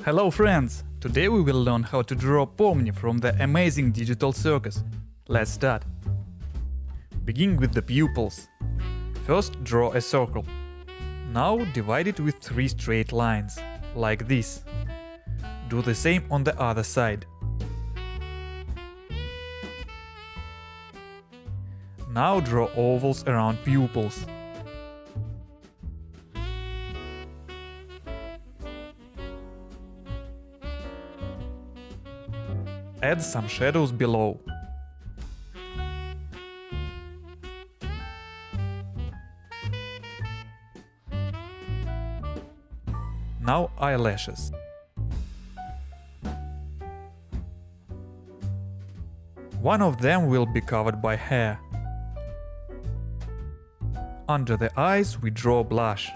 Hello friends! Today we will learn how to draw Pomni from the Amazing Digital Circus. Let's start. Begin with the pupils. First draw a circle. Now divide it with 3 straight lines, like this. Do the same on the other side. Now draw ovals around pupils. Add some shadows below. Now eyelashes. One of them will be covered by hair. Under the eyes we draw blush,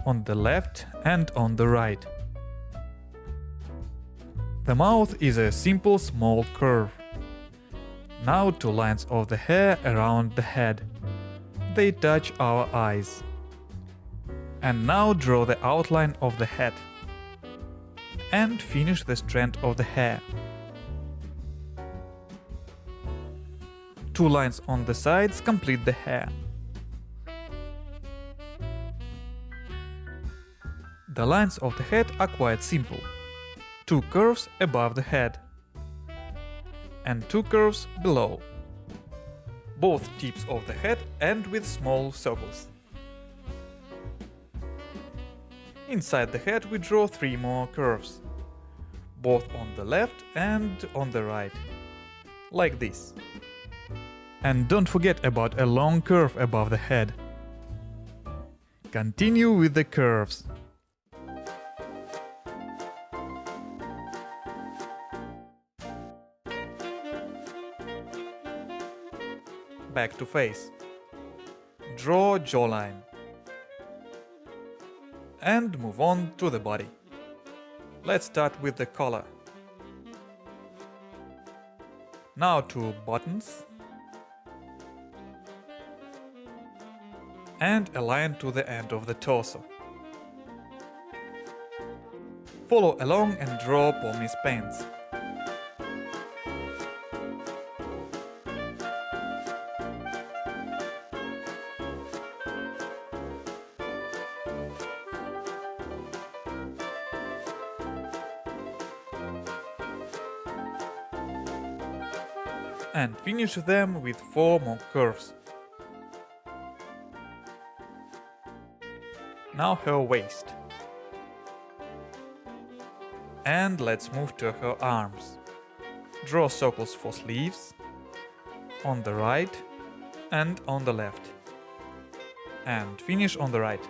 on the left and on the right. The mouth is a simple small curve. Now 2 lines of the hair around the head. They touch our eyes. And now draw the outline of the head. And finish the strand of the hair. 2 lines on the sides complete the hair. The lines of the head are quite simple. 2 curves above the head and 2 curves below. Both tips of the head end with small circles. Inside the head we draw 3 more curves, both on the left and on the right, like this. And don't forget about a long curve above the head. Continue with the curves. Back to face. Draw jawline. And move on to the body. Let's start with the collar. Now 2 buttons. And a line to the end of the torso. Follow along and draw Pomni's pants. And finish them with 4 more curves. Now her waist. And let's move to her arms. Draw circles for sleeves, on the right and on the left. And finish on the right.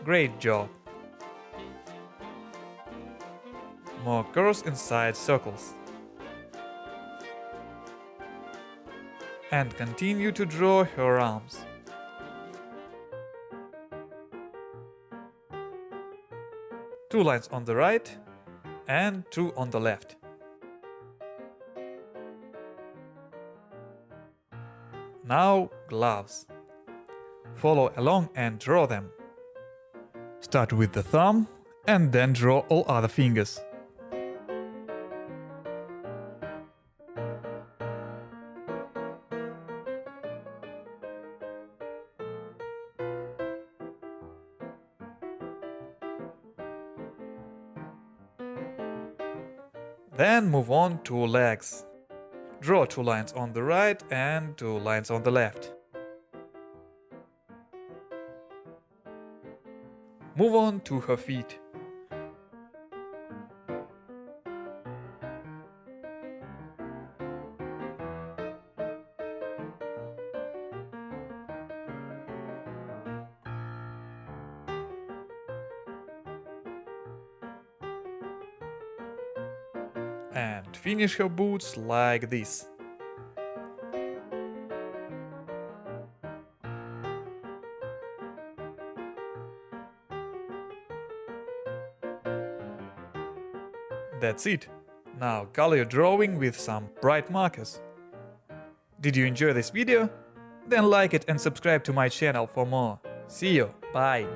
Great job! More curves inside circles. And continue to draw her arms. Two lines on the right and 2 on the left. Now gloves. Follow along and draw them. Start with the thumb and then draw all other fingers. Then move on to legs. Draw 2 lines on the right and 2 lines on the left. Move on to her feet. And finish her boots like this. That's it. Now color your drawing with some bright markers. Did you enjoy this video? Then like it and subscribe to my channel for more. See you, bye!